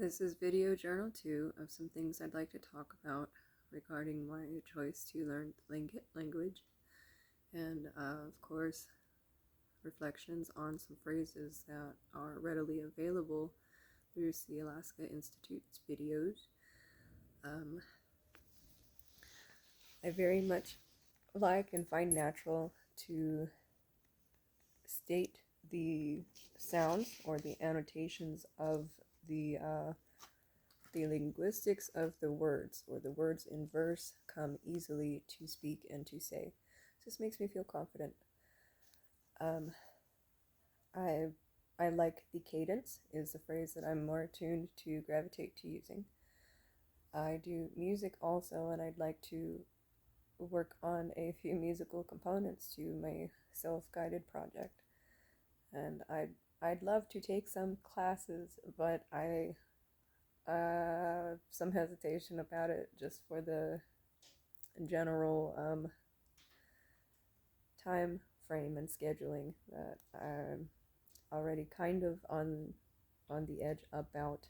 This is video journal 2 of some things I'd like to talk about regarding my choice to learn language, and of course, reflections on some phrases that are readily available through the Alaska Institute's videos. I very much like and find natural to state the sounds or the annotations of the linguistics of the words, or the words in verse come easily to speak and to say. This makes me feel confident. I like the cadence is the phrase that I'm more attuned to gravitate to using. I do music also, and I'd like to work on a few musical components to my self-guided project. And I'd love to take some classes, but I some hesitation about it just for the general time frame and scheduling that I'm already kind of on the edge about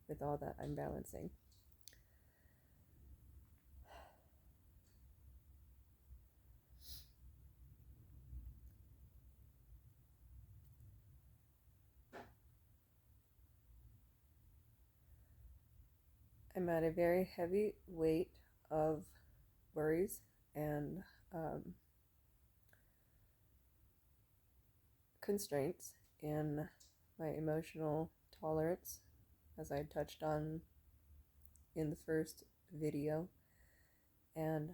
with all that I'm balancing. I'm at a very heavy weight of worries and constraints in my emotional tolerance, as I touched on in the first video, and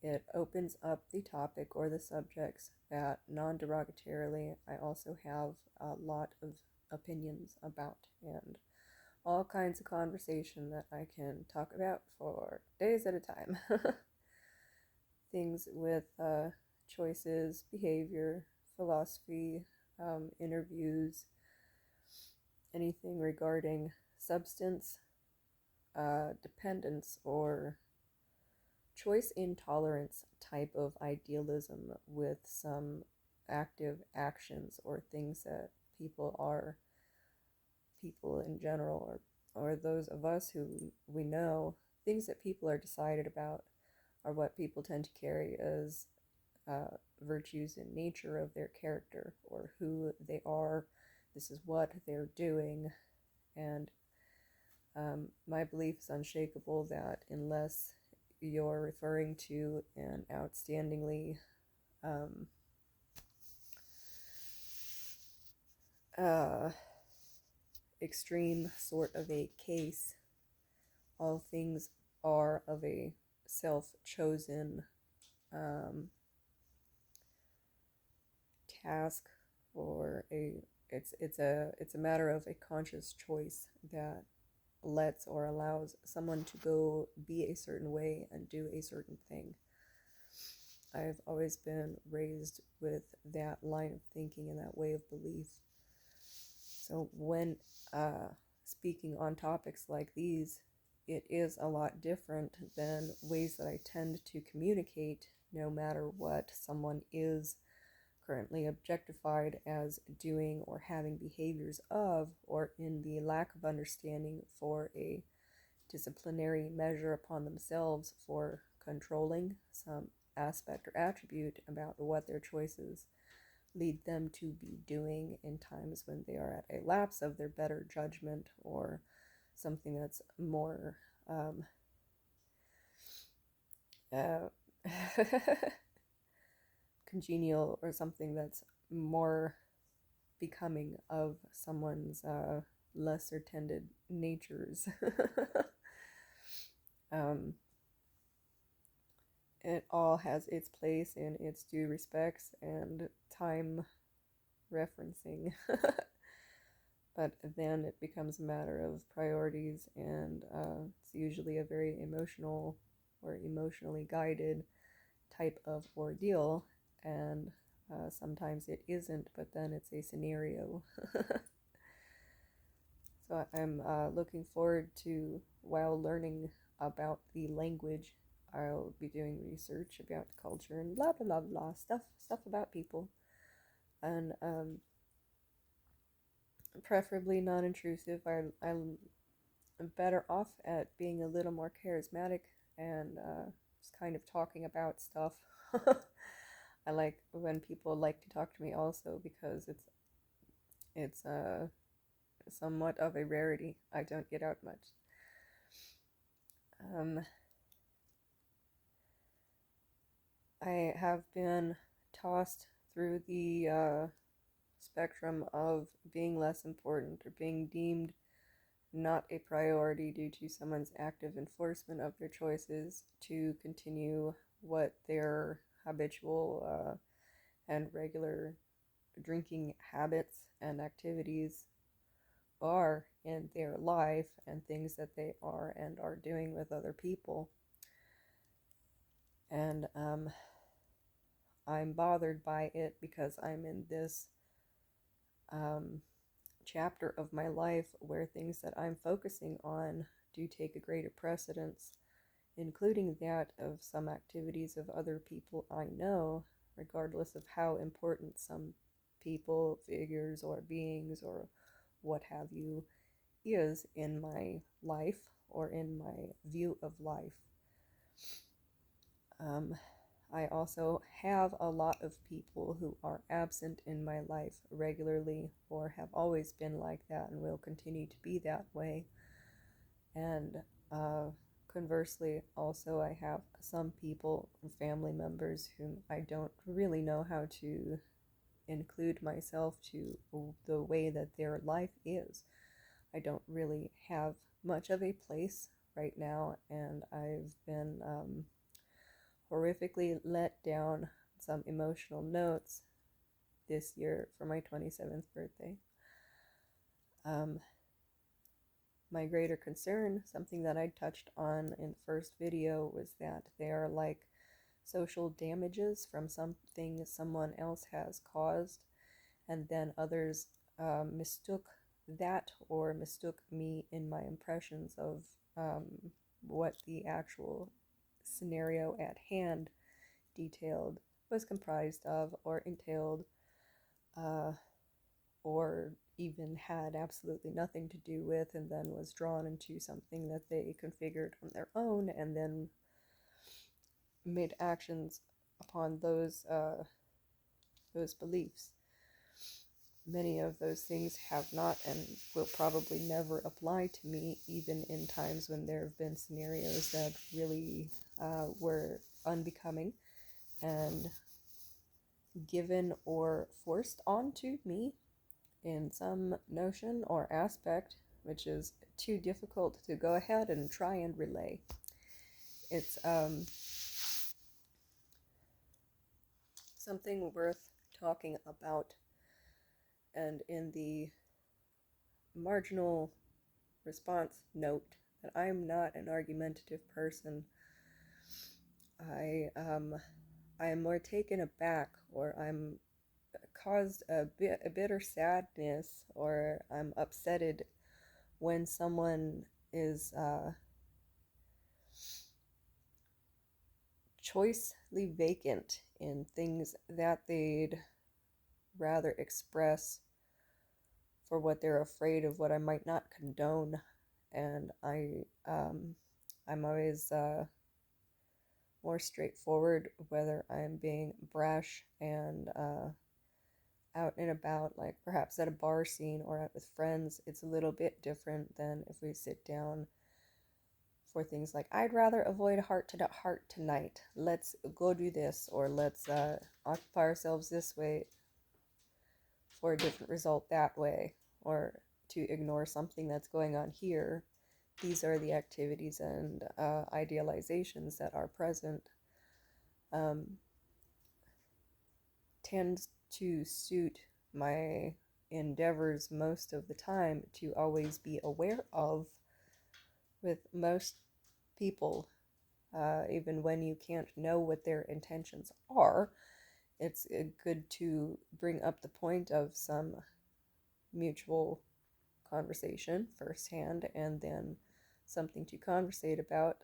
it opens up the topic or the subjects that non-derogatorily I also have a lot of opinions about, and all kinds of conversation that I can talk about for days at a time. Things with choices, behavior, philosophy, interviews, anything regarding substance dependence or choice intolerance type of idealism with some active actions or things that people in general, or those of us who we know, things that people are decided about are what people tend to carry as virtues in nature of their character, or who they are. This is what they're doing. And my belief is unshakable that unless you're referring to an outstandingly extreme sort of a case, all things are of a self-chosen task, or it's a matter of a conscious choice that lets or allows someone to go be a certain way and do a certain thing. I've always been raised with that line of thinking and that way of belief. So when speaking on topics like these, it is a lot different than ways that I tend to communicate, no matter what someone is currently objectified as doing or having behaviors of, or in the lack of understanding for a disciplinary measure upon themselves for controlling some aspect or attribute about what their choices lead them to be doing in times when they are at a lapse of their better judgment, or something that's more congenial, or something that's more becoming of someone's lesser tended natures. It all has its place in its due respects and time referencing. But then it becomes a matter of priorities, and it's usually a very emotional or emotionally guided type of ordeal, and sometimes it isn't, but then it's a scenario. So I'm looking forward to, while learning about the language, I'll be doing research about culture and blah blah blah blah stuff about people, and preferably non-intrusive. I'm better off at being a little more charismatic and just kind of talking about stuff. I like when people like to talk to me also because it's somewhat of a rarity. I don't get out much. Um, I have been tossed through the spectrum of being less important or being deemed not a priority due to someone's active enforcement of their choices to continue what their habitual and regular drinking habits and activities are in their life and things that they are and are doing with other people. And I'm bothered by it because I'm in this um, chapter of my life where things that I'm focusing on do take a greater precedence, including that of some activities of other people I know, regardless of how important some people, figures, or beings, or what have you, is in my life or in my view of life. Um, I also have a lot of people who are absent in my life regularly or have always been like that and will continue to be that way. And conversely, also, I have some people, family members, whom I don't really know how to include myself to the way that their life is. I don't really have much of a place right now, and I've been horrifically let down some emotional notes this year for my 27th birthday. Um, my greater concern, something that I touched on in the first video, was that they are like social damages from something someone else has caused, and then others mistook that or mistook me in my impressions of um, what the actual scenario at hand detailed was comprised of or entailed, uh, or even had absolutely nothing to do with, and then was drawn into something that they configured on their own and then made actions upon those beliefs. Many of those things have not and will probably never apply to me, even in times when there have been scenarios that really were unbecoming and given or forced onto me in some notion or aspect, which is too difficult to go ahead and try and relay. It's something worth talking about, and in the marginal response note that I'm not an argumentative person, I I am more taken aback, or I'm caused a bitter sadness, or I'm upsetted when someone is choicely vacant in things that they'd rather express for what they're afraid of, what I might not condone. And I'm always more straightforward whether I'm being brash and out and about, like perhaps at a bar scene or out with friends. It's a little bit different than if we sit down for things like, I'd rather avoid heart to heart tonight. Let's go do this, or let's occupy ourselves this way for a different result that way, or to ignore something that's going on here. These are the activities and idealizations that are present. Tends to suit my endeavors most of the time to always be aware of with most people, even when you can't know what their intentions are. It's good to bring up the point of some mutual conversation firsthand, and then something to conversate about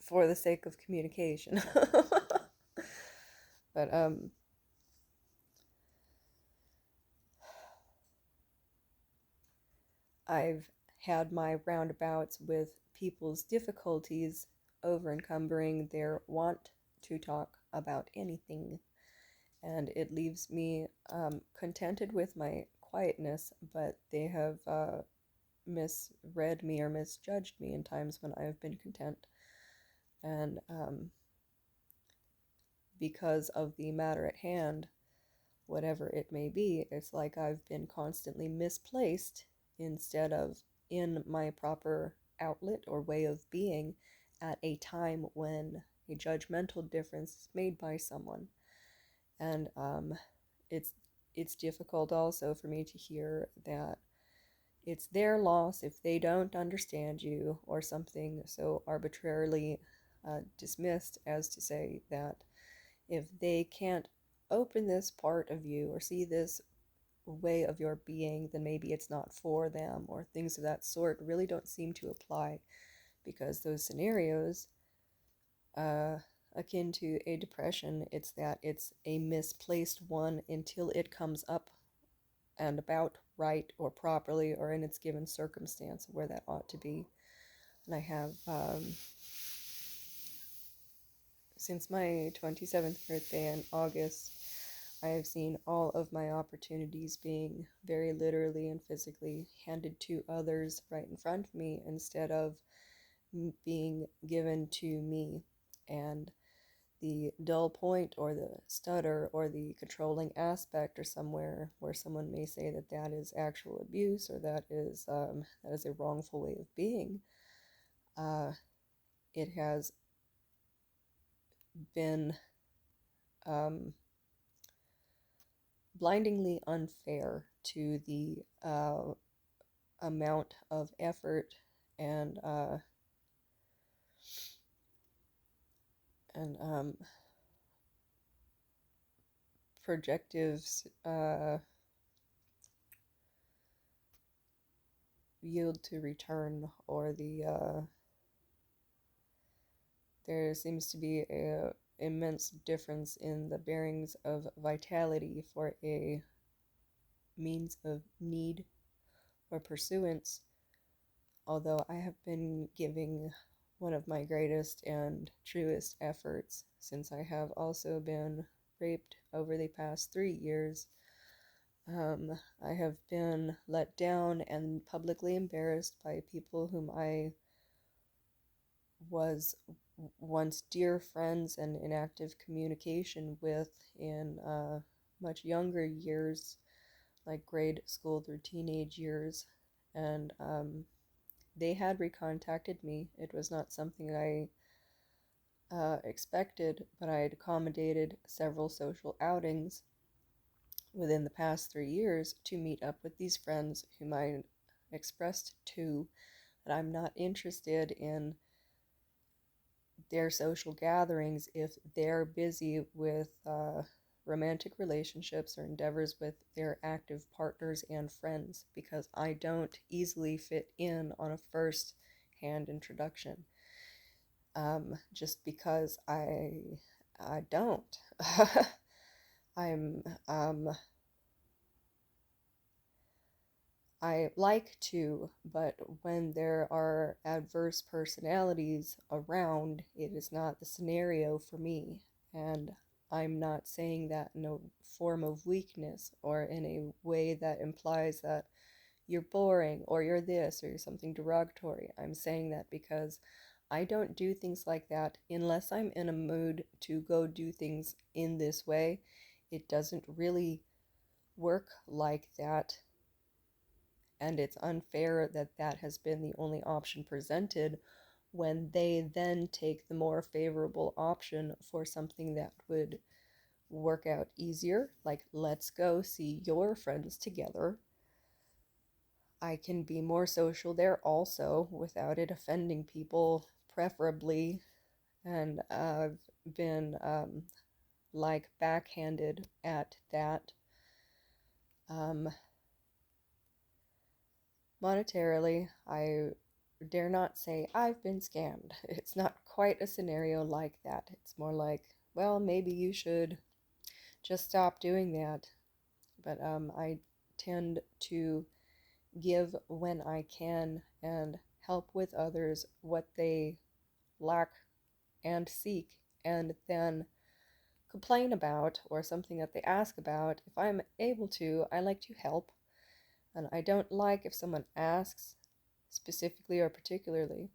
for the sake of communication. But I've had my roundabouts with people's difficulties over encumbering their want to talk about anything, and it leaves me contented with my quietness, but they have misread me or misjudged me in times when I have been content. And because of the matter at hand, whatever it may be, it's like I've been constantly misplaced instead of in my proper outlet or way of being at a time when a judgmental difference is made by someone. And it's it's difficult also for me to hear that it's their loss if they don't understand you, or something so arbitrarily dismissed as to say that if they can't open this part of you or see this way of your being, then maybe it's not for them, or things of that sort really don't seem to apply, because those scenarios, uh, akin to a depression, it's that it's a misplaced one until it comes up and about right or properly or in its given circumstance where that ought to be. And I have, since my 27th birthday in August, I have seen all of my opportunities being very literally and physically handed to others right in front of me instead of being given to me. And the dull point or the stutter or the controlling aspect or somewhere where someone may say that that is actual abuse, or that is a wrongful way of being, uh, it has been um, blindingly unfair to the amount of effort and and projectives yield to return, or the there seems to be a immense difference in the bearings of vitality for a means of need or pursuance. Although I have been giving one of my greatest and truest efforts, since I have also been raped over the past 3 years. I have been let down and publicly embarrassed by people whom I was once dear friends and in active communication with in much younger years, like grade school through teenage years. And they had recontacted me. It was not something I expected, but I had accommodated several social outings within the past 3 years to meet up with these friends whom I expressed to that I'm not interested in their social gatherings if they're busy with romantic relationships or endeavors with their active partners and friends, because I don't easily fit in on a first hand introduction. Just because I don't. I'm I like to, but when there are adverse personalities around, it is not the scenario for me. And I'm not saying that in a form of weakness or in a way that implies that you're boring or you're this or you're something derogatory. I'm saying that because I don't do things like that unless I'm in a mood to go do things in this way. It doesn't really work like that, and it's unfair that that has been the only option presented when they then take the more favorable option for something that would work out easier, like let's go see your friends together. I can be more social there also without it offending people, preferably. And I've been like backhanded at that. Um, Monetarily, I dare not say I've been scammed. It's not quite a scenario like that. It's more like, well, maybe you should just stop doing that. But I tend to give when I can and help with others what they lack and seek, and then complain about or something that they ask about. If I'm able to, I like to help, and I don't like if someone asks specifically or particularly,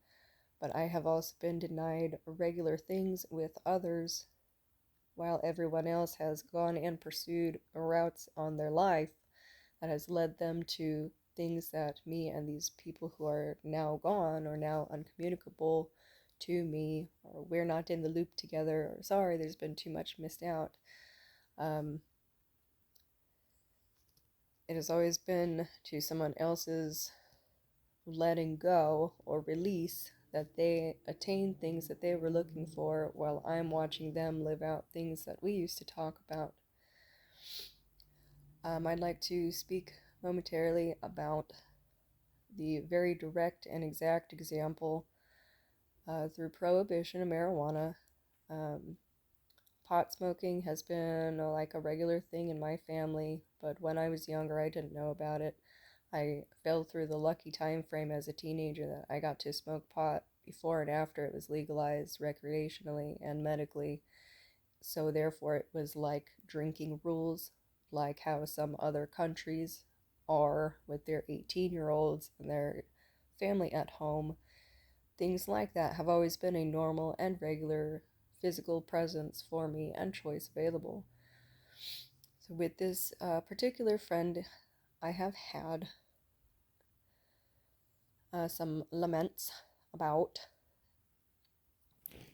but I have also been denied regular things with others while everyone else has gone and pursued routes on their life that has led them to things that me and these people who are now gone or now uncommunicable to me, or we're not in the loop together, or sorry, there's been too much missed out. Um, it has always been to someone else's letting go or release that they attain things that they were looking for while I'm watching them live out things that we used to talk about. I'd like to speak momentarily about the very direct and exact example through prohibition of marijuana. Um, Pot smoking has been like a regular thing in my family, but when I was younger, I didn't know about it. I fell through the lucky time frame as a teenager that I got to smoke pot before and after it was legalized recreationally and medically. So therefore, it was like drinking rules, like how some other countries are with their 18-year-olds and their family at home. Things like that have always been a normal and regular physical presence for me and choice available. So with this particular friend, I have had some laments about.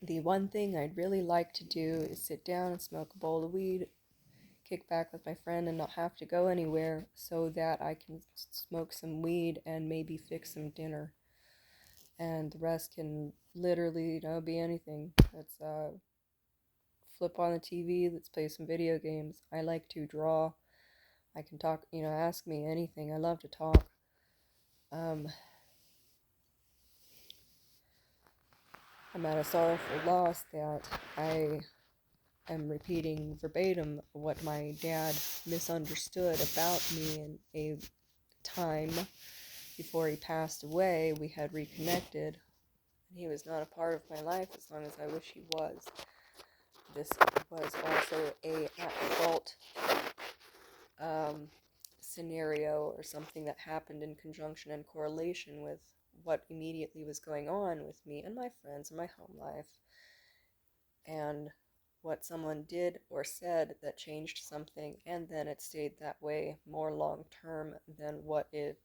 The one thing I'd really like to do is sit down and smoke a bowl of weed, kick back with my friend, and not have to go anywhere so that I can smoke some weed and maybe fix some dinner. And the rest can literally, be anything. Let's flip on the TV, let's play some video games. I like to draw. I can talk, ask me anything. I love to talk. Um, I'm at a sorrowful loss that I am repeating verbatim what my dad misunderstood about me in a time before he passed away. We had reconnected, and he was not a part of my life as long as I wish he was. This was also a at-fault scenario or something that happened in conjunction and correlation with what immediately was going on with me and my friends and my home life, and what someone did or said that changed something, and then it stayed that way more long term than what it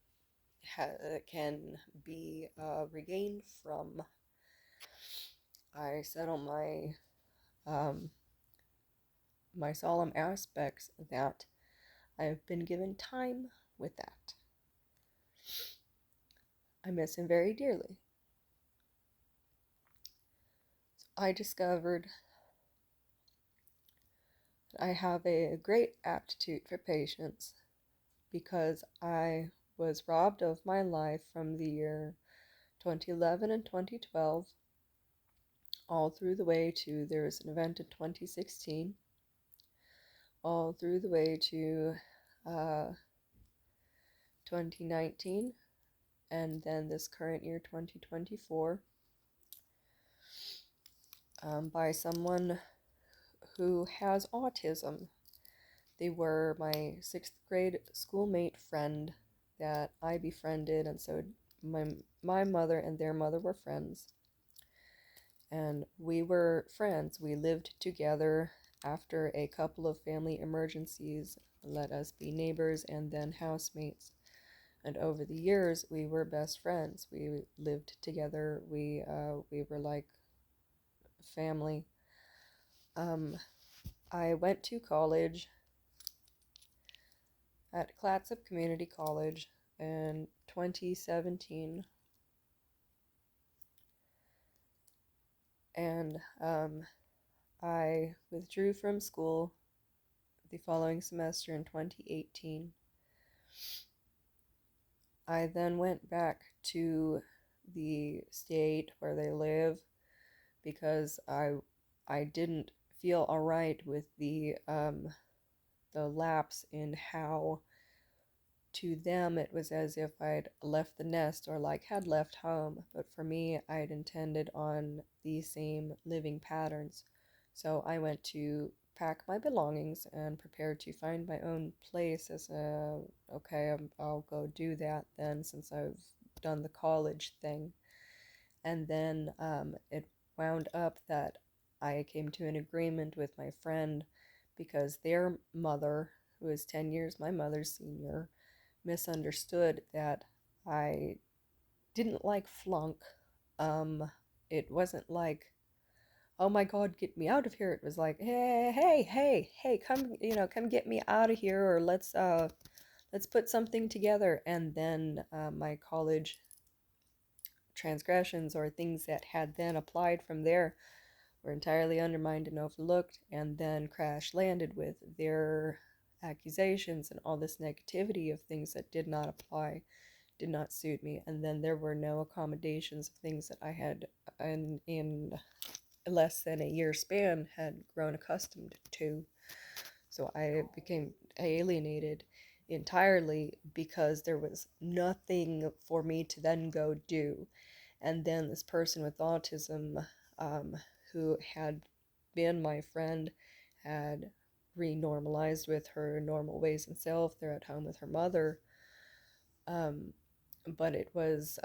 can be regained from. I settle um, my solemn aspects that I've been given time with that. I miss him very dearly. So I discovered that I have a great aptitude for patience because I was robbed of my life from the year 2011 and 2012 all through the way to there was an event in 2016, all through the way to 2019, and then this current year 2024, by someone who has autism. They were my 6th grade schoolmate friend that I befriended, and so my mother and their mother were friends. And we were friends. We lived together after a couple of family emergencies let us be neighbors and then housemates. And over the years, we were best friends. We lived together. We were like family. I went to college at Clatsop Community College in 2017, and I withdrew from school the following semester in 2018. I then went back to the state where they live because I didn't feel alright with the lapse in how to them, it was as if I'd left the nest or like had left home. But for me, I'd intended on the same living patterns. So I went to pack my belongings and prepare to find my own place as a, okay, I'll go do that then since I've done the college thing. And then it wound up that I came to an agreement with my friend because their mother, who is 10 years my mother's senior, misunderstood that I didn't like flunk. It wasn't like, oh my God, get me out of here. It was like, hey, come, come get me out of here, or let's put something together. And then my college transgressions or things that had then applied from there were entirely undermined and overlooked, and then crash landed with their accusations and all this negativity of things that did not apply, did not suit me. And then there were no accommodations of things that I had in less than a year span had grown accustomed to. So I became alienated entirely because there was nothing for me to then go do. And then this person with autism, um, who had been my friend, had renormalized with her normal ways and self. They're at home with her mother. Um, but it was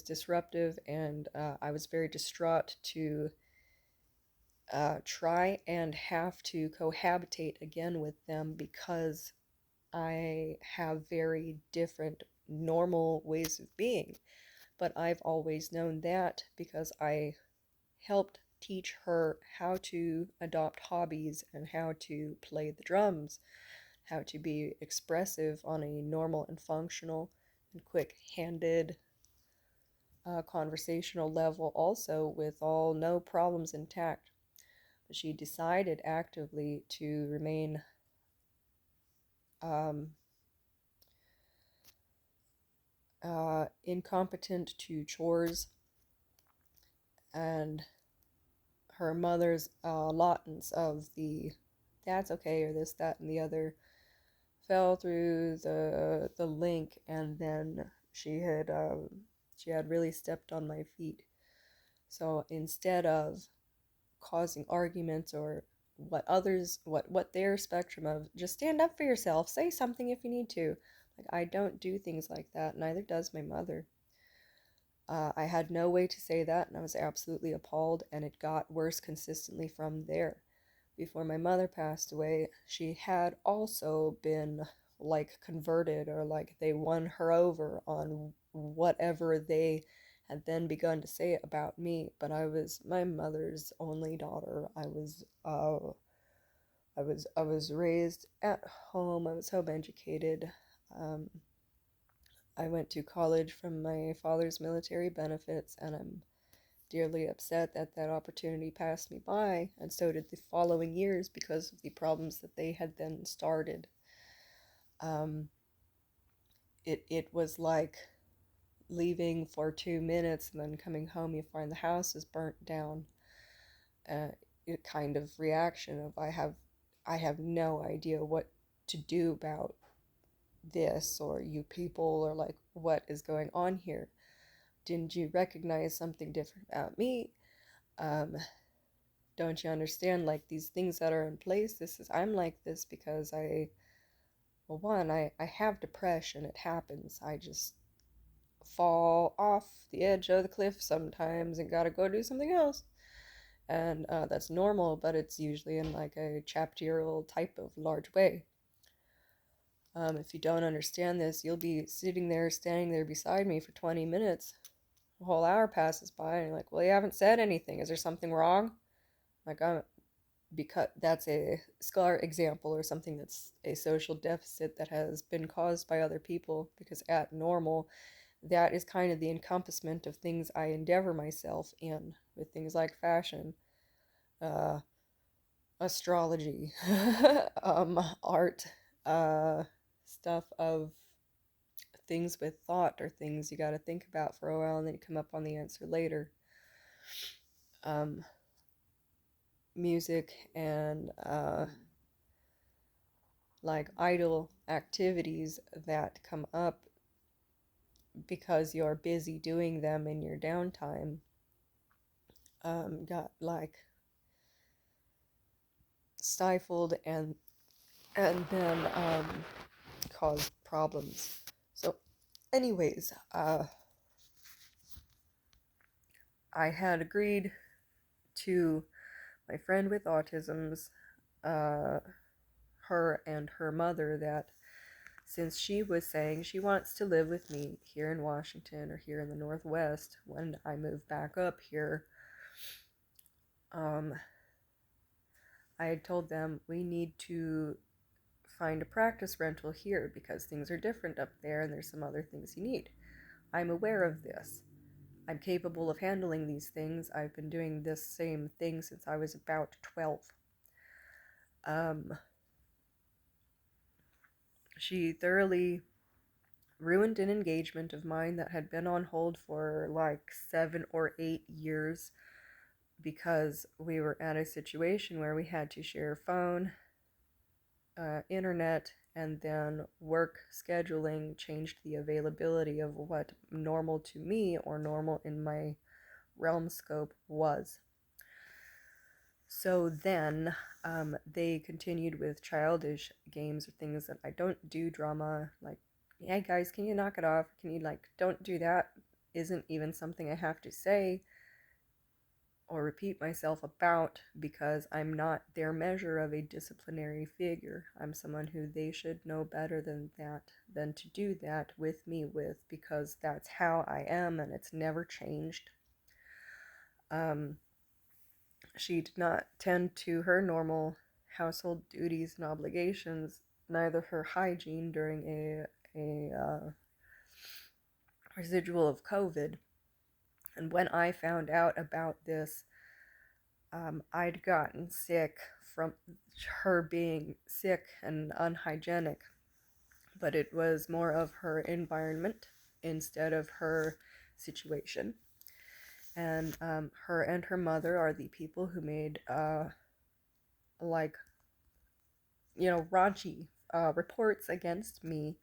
disruptive, and I was very distraught to try and have to cohabitate again with them because I have very different normal ways of being. But I've always known that because I helped teach her how to adopt hobbies and how to play the drums, how to be expressive on a normal and functional and quick-handed conversational level, also with all no problems intact. But she decided actively to remain um, incompetent to chores, and her mother's allotments of the that's okay or this, that, and the other fell through the link, and then she had really stepped on my feet. So instead of causing arguments or what their spectrum of just stand up for yourself, say something if you need to. Like, I don't do things like that, neither does my mother. I had no way to say that, and I was absolutely appalled, and it got worse consistently from there. Before my mother passed away, she had also been like converted, or like they won her over on whatever they had then begun to say about me. But I was my mother's only daughter. I was raised at home. I was home educated. Um, I went to college from my father's military benefits, and I'm dearly upset that that opportunity passed me by, and so did the following years because of the problems that they had then started. Um, it was like leaving for 2 minutes and then coming home, you find the house is burnt down. Uh, it kind of reaction of I have no idea what to do about this, or you people, or like what is going on here. Didn't you recognize something different about me? Um, don't you understand, like, these things that are in place? This is I'm like this because well, one, I have depression. It happens. I just fall off the edge of the cliff sometimes and gotta go do something else. And that's normal, but it's usually in like a chapterial type of large way. If you don't understand this, you'll be sitting there, standing there beside me for 20 minutes. A whole hour passes by, and you're like, well, you haven't said anything. Is there something wrong? Like, because that's a scar example or something that's a social deficit that has been caused by other people, because at normal, that is kind of the encompassment of things I endeavor myself in, with things like fashion, uh, astrology, art, stuff of things with thought, or things you got to think about for a while and then you come up on the answer later. Um, music and like idol activities that come up because you're busy doing them in your downtime got like stifled and then caused problems. So, anyways, I had agreed to my friend with autism's, uh, her and her mother, that since she was saying she wants to live with me here in Washington or here in the Northwest when I move back up here, um, I had told them we need to find a practice rental here because things are different up there and there's some other things you need. I'm aware of this. I'm capable of handling these things. I've been doing this same thing since I was about 12. She thoroughly ruined an engagement of mine that had been on hold for like 7 or 8 years because we were at a situation where we had to share phone, internet, and then work scheduling changed the availability of what normal to me or normal in my realm scope was. So then they continued with childish games or things that I don't do, drama, like, hey guys, can you knock it off? Can you, like, don't do that? Isn't even something I have to say or repeat myself about because I'm not their measure of a disciplinary figure. I'm someone who they should know better than that, than to do that with me with, because that's how I am and it's never changed. She did not tend to her normal household duties and obligations, neither her hygiene during a residual of COVID. And when I found out about this, I'd gotten sick from her being sick and unhygienic, but it was more of her environment instead of her situation. And her and her mother are the people who made like, raunchy reports against me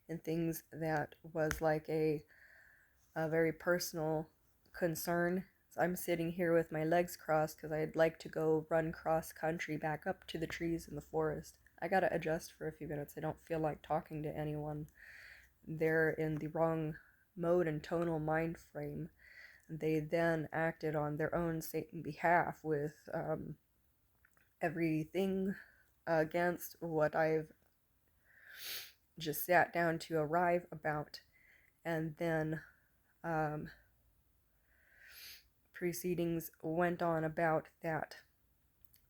and things that was like a very personal concern. So I'm sitting here with my legs crossed because I'd like to go run cross country back up to the trees in the forest. I gotta adjust for a few minutes. I don't feel like talking to anyone. They're in the wrong mode and tonal mind frame. They then acted on their own Satan behalf with everything against what I've just sat down to arrive about. And then proceedings went on about that.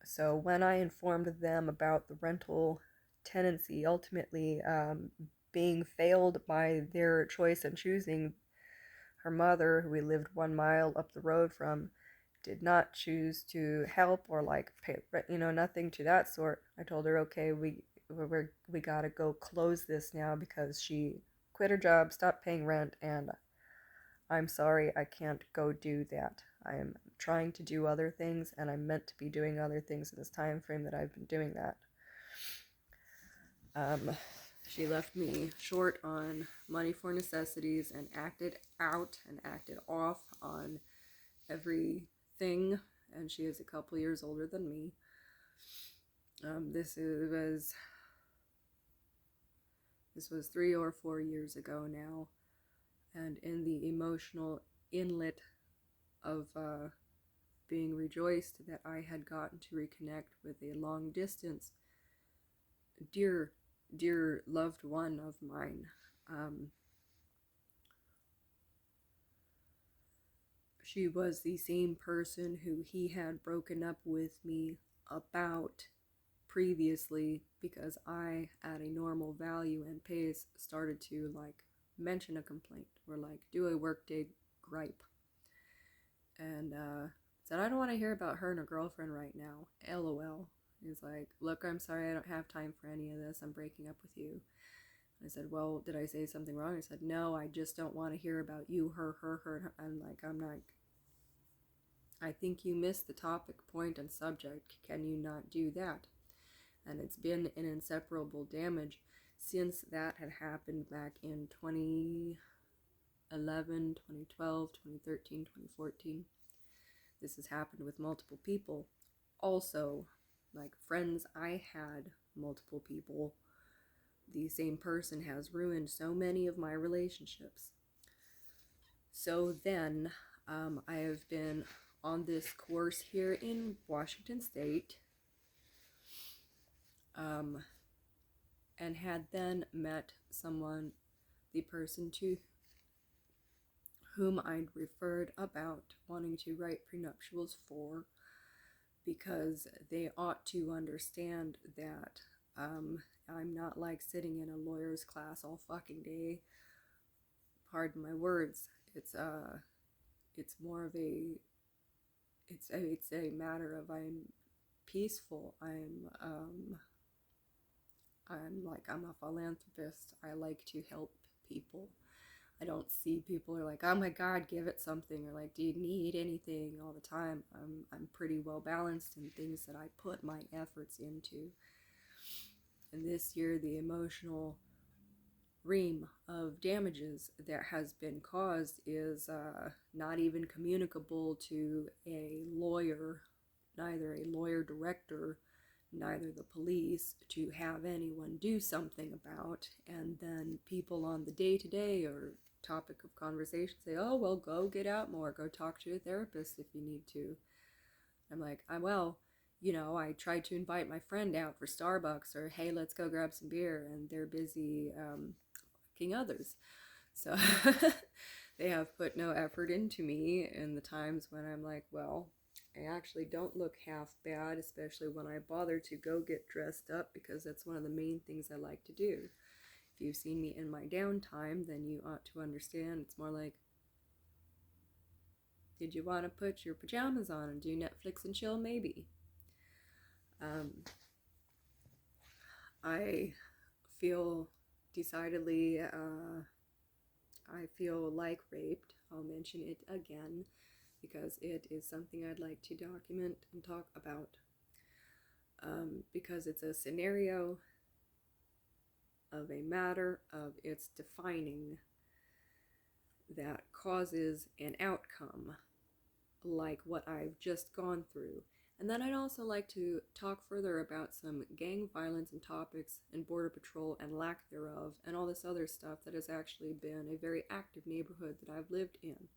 So when I informed them about the rental tenancy ultimately being failed by their choice and choosing, her mother, who we lived 1 mile up the road from, did not choose to help or like pay, nothing to that sort. I told her, okay, we gotta go close this now because she quit her job, stopped paying rent, and I'm sorry, I can't go do that. I am trying to do other things, and I'm meant to be doing other things in this time frame that I've been doing that. She left me short on money for necessities and acted out and acted off on everything, and she is a couple years older than me. This was 3 or 4 years ago now, and in the emotional inlet of being rejoiced that I had gotten to reconnect with a long distance dear loved one of mine. She was the same person who he had broken up with me about previously because I, at a normal value and pace, started to like mention a complaint or like do a workday gripe. And said, I don't want to hear about her and her girlfriend right now. LOL. He's like, look, I'm sorry, I don't have time for any of this. I'm breaking up with you. I said, well, did I say something wrong? He said, no, I just don't want to hear about you, her. I'm like, I think you missed the topic, point, and subject. Can you not do that? And it's been an inseparable damage since that had happened back in 2011, 2012, 2013, 2014. This has happened with multiple people. Also, like friends I had, multiple people, the same person has ruined so many of my relationships. So then, I have been on this course here in Washington State, and had then met someone, the person to whom I'd referred about wanting to write prenuptials for, because they ought to understand that I'm not like sitting in a lawyer's class all fucking day. Pardon my words. It's more of a it's a matter of I'm peaceful. I'm a philanthropist. I like to help people. I don't see people who are like, oh my god, give it something, or like, do you need anything all the time. I'm pretty well balanced in things that I put my efforts into. And this year, the emotional ream of damages that has been caused is not even communicable to a lawyer, neither a lawyer director, neither the police, to have anyone do something about. And then people on the day-to-day or topic of conversation say, oh, well, go get out more, go talk to a therapist if you need to. I'm like, well, I tried to invite my friend out for Starbucks, or hey, let's go grab some beer, and they're busy fucking others. So they have put no effort into me in the times when I'm like, well, I actually don't look half bad, especially when I bother to go get dressed up, because that's one of the main things I like to do. If you've seen me in my downtime, then you ought to understand it's more like, did you want to put your pajamas on and do Netflix and chill? Maybe. I feel decidedly, I feel like raped. I'll mention it again because it is something I'd like to document and talk about. Because it's a scenario of a matter of its defining that causes an outcome like what I've just gone through. And then I'd also like to talk further about some gang violence and topics and border patrol and lack thereof, and all this other stuff that has actually been a very active neighborhood that I've lived in.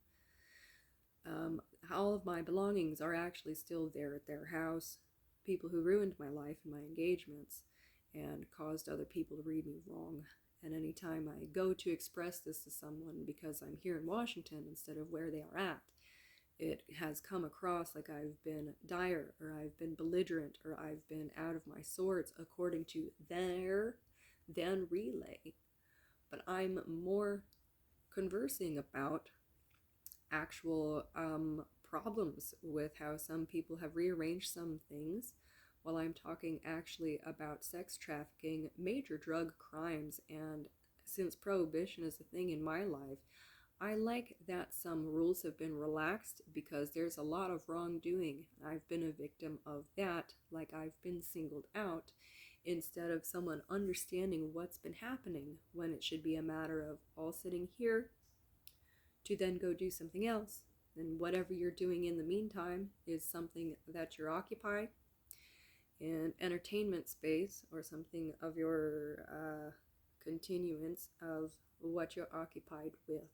All of my belongings are actually still there at their house. People who ruined my life and my engagements and caused other people to read me wrong. And anytime I go to express this to someone because I'm here in Washington instead of where they are at, it has come across like I've been dire, or I've been belligerent, or I've been out of my sorts according to their then relay. But I'm more conversing about actual problems with how some people have rearranged some things, while I'm talking actually about sex trafficking, major drug crimes, and since prohibition is a thing in my life, I like that some rules have been relaxed because there's a lot of wrongdoing. I've been a victim of that, like I've been singled out, instead of someone understanding what's been happening, when it should be a matter of all sitting here to then go do something else. And whatever you're doing in the meantime is something that you're occupied in entertainment space, or something of your continuance of what you're occupied with.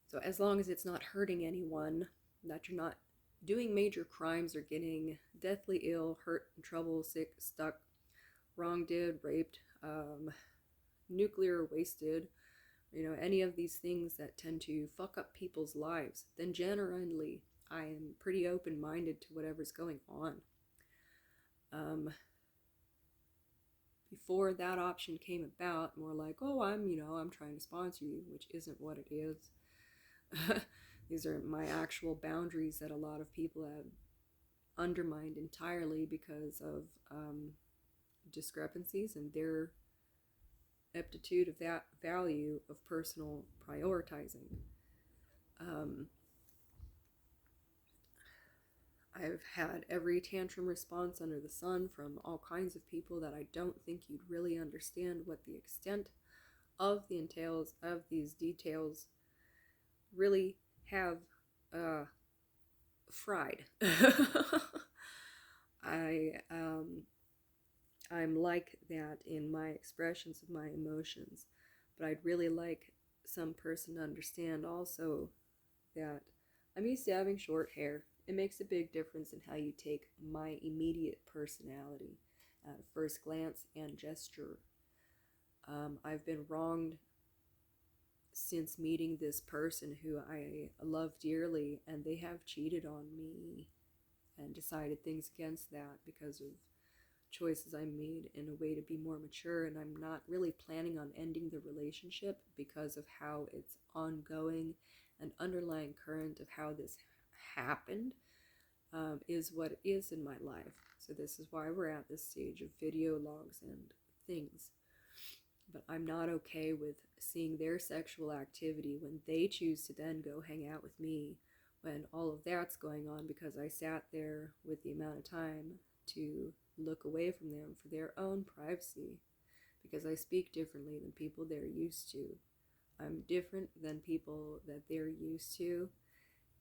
So as long as it's not hurting anyone, that you're not doing major crimes or getting deathly ill, hurt, in trouble, sick, stuck, wronged, raped, nuclear wasted, any of these things that tend to fuck up people's lives, then generally I am pretty open-minded to whatever's going on. Before that option came about, more like, oh, I'm trying to sponsor you, which isn't what it is. These are my actual boundaries that a lot of people have undermined entirely because of discrepancies in their aptitude of that value of personal prioritizing. I've had every tantrum response under the sun from all kinds of people that I don't think you'd really understand what the extent of the entails of these details really have fried. I I'm like that in my expressions of my emotions, but I'd really like some person to understand also that I'm used to having short hair. It makes a big difference in how you take my immediate personality at first glance and gesture. I've been wronged since meeting this person who I love dearly, and they have cheated on me and decided things against that because of choices I made in a way to be more mature. And I'm not really planning on ending the relationship because of how it's ongoing and underlying current of how this happened is what it is in my life. So this is why we're at this stage of video logs and things. But I'm not okay with seeing their sexual activity when they choose to then go hang out with me when all of that's going on because I sat there with the amount of time to look away from them for their own privacy, because I speak differently than people they're used to. I'm different than people that they're used to,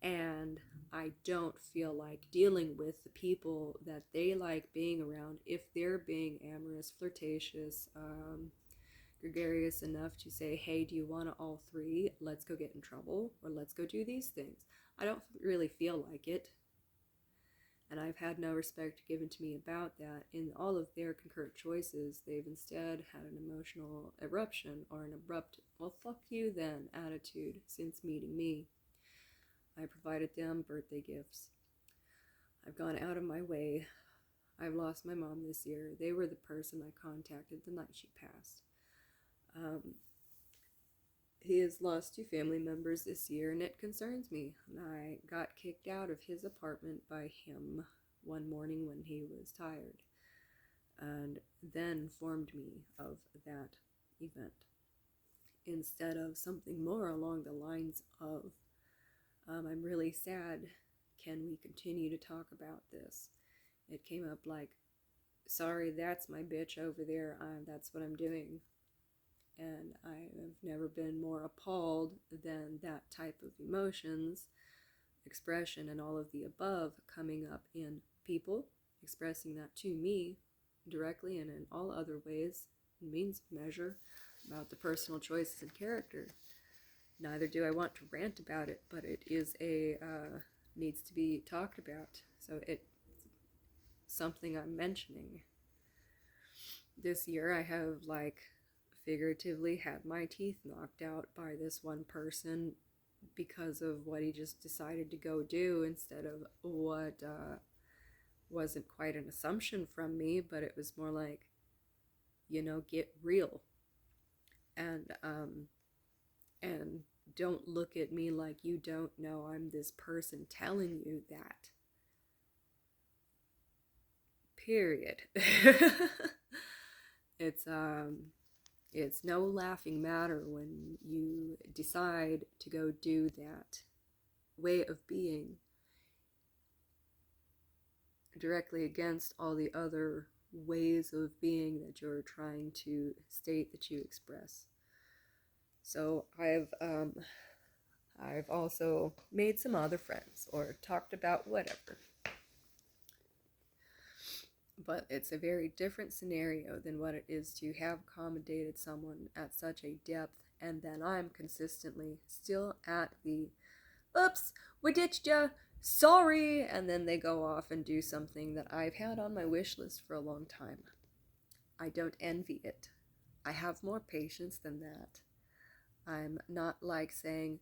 and I don't feel like dealing with the people that they like being around if they're being amorous, flirtatious, gregarious enough to say, hey, do you want to all three? Let's go get in trouble, or let's go do these things. I don't really feel like it. And I've had no respect given to me about that. In all of their concurrent choices, they've instead had an emotional eruption or an abrupt, well, fuck you then attitude since meeting me. I provided them birthday gifts. I've gone out of my way. I've lost my mom this year. They were the person I contacted the night she passed. He has lost 2 family members this year, and it concerns me. I got kicked out of his apartment by him one morning when he was tired, and then informed me of that event, instead of something more along the lines of, I'm really sad, can we continue to talk about this? It came up like, sorry, that's my bitch over there, that's what I'm doing. And I have never been more appalled than that type of emotions, expression, and all of the above coming up in people, expressing that to me directly and in all other ways, means of measure, about the personal choices and character. Neither do I want to rant about it, but it is needs to be talked about. So it's something I'm mentioning. This year I have, like, figuratively had my teeth knocked out by this one person because of what he just decided to go do instead of what wasn't quite an assumption from me, but it was more like, get real. And don't look at me like you don't know I'm this person telling you that. Period. It's no laughing matter when you decide to go do that way of being directly against all the other ways of being that you're trying to state that you express. So I've also made some other friends or talked about whatever. But it's a very different scenario than what it is to have accommodated someone at such a depth, and then I'm consistently still at the, oops, we ditched ya, sorry, and then they go off and do something that I've had on my wish list for a long time. I don't envy it. I have more patience than that. I'm not like saying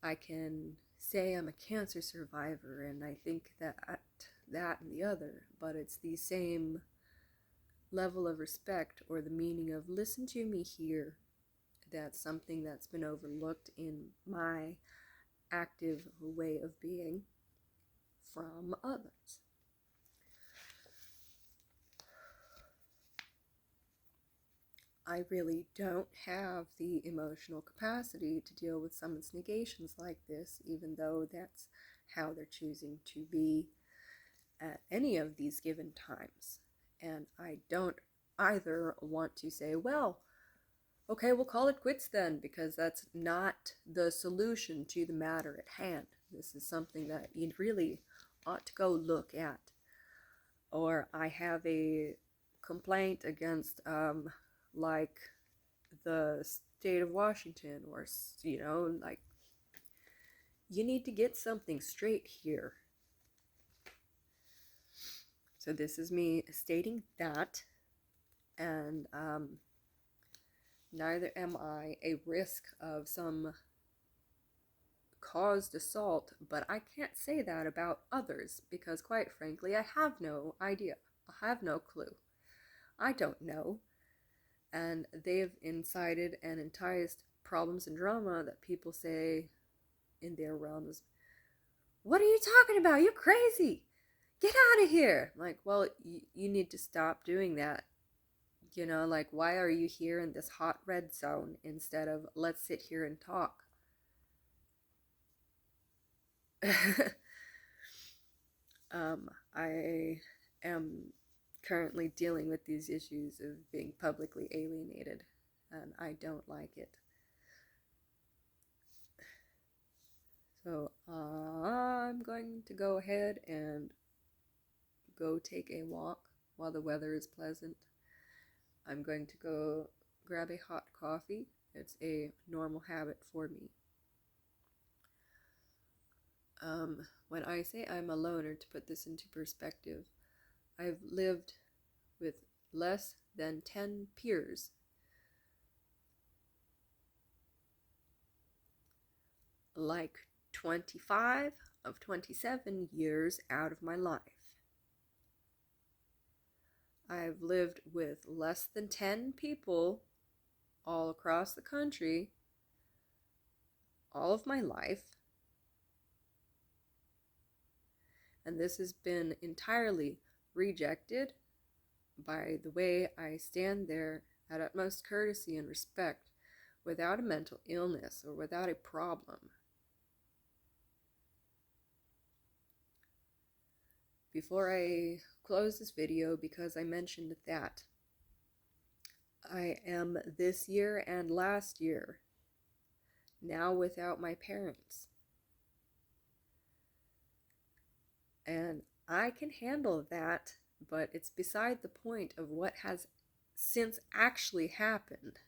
I can say I'm a cancer survivor and I think that and the other, but it's the same level of respect or the meaning of listen to me here. That's something that's been overlooked in my active way of being from others. I really don't have the emotional capacity to deal with someone's negations like this, even though that's how they're choosing to be at any of these given times. And I don't either want to say, well, okay, we'll call it quits then, because that's not the solution to the matter at hand. This is something that you really ought to go look at. Or I have a complaint against, like, the state of Washington, or, like, you need to get something straight here. So this is me stating that, and neither am I a risk of some caused assault, but I can't say that about others, because quite frankly, I have no idea. I have no clue. I don't know. And they've incited and enticed problems and drama that people say in their realms, what are you talking about? You're crazy. Get out of here. Like, well, you need to stop doing that. Like, why are you here in this hot red zone instead of let's sit here and talk? I am currently dealing with these issues of being publicly alienated, and I don't like it. So I'm going to go ahead and go take a walk while the weather is pleasant. I'm going to go grab a hot coffee. It's a normal habit for me. When I say I'm a loner, to put this into perspective, I've lived with less than 10 peers. Like 25 of 27 years out of my life. I've lived with less than 10 people all across the country all of my life. And this has been entirely rejected by the way I stand there at utmost courtesy and respect, without a mental illness or without a problem. Before I close this video, because I mentioned that I am this year and last year now without my parents. And I can handle that, but it's beside the point of what has since actually happened.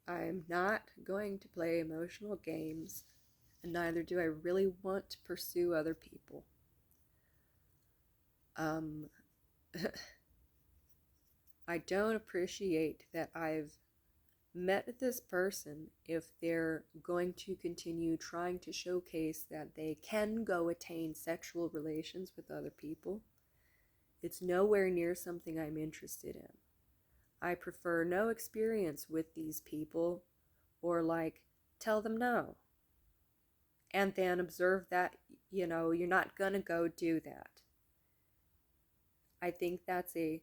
I'm not going to play emotional games, and neither do I really want to pursue other people. I don't appreciate that I've met this person if they're going to continue trying to showcase that they can go attain sexual relations with other people. It's nowhere near something I'm interested in. I prefer no experience with these people, or tell them no. And then observe that, you're not gonna go do that. I think that's a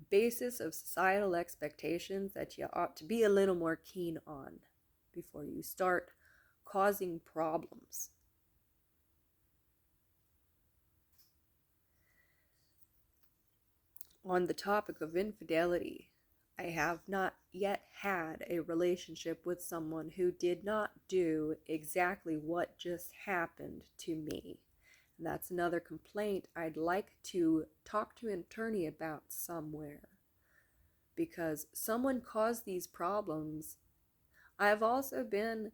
basis of societal expectations that you ought to be a little more keen on before you start causing problems. On the topic of infidelity, I have not yet had a relationship with someone who did not do exactly what just happened to me. And that's another complaint I'd like to talk to an attorney about somewhere. Because someone caused these problems. I've also been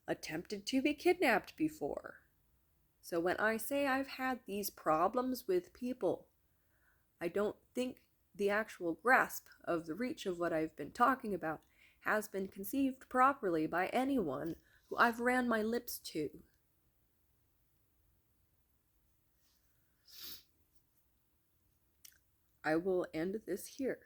attempted to be kidnapped before. So when I say I've had these problems with people, I don't think the actual grasp of the reach of what I've been talking about has been conceived properly by anyone who I've ran my lips to. I will end this here.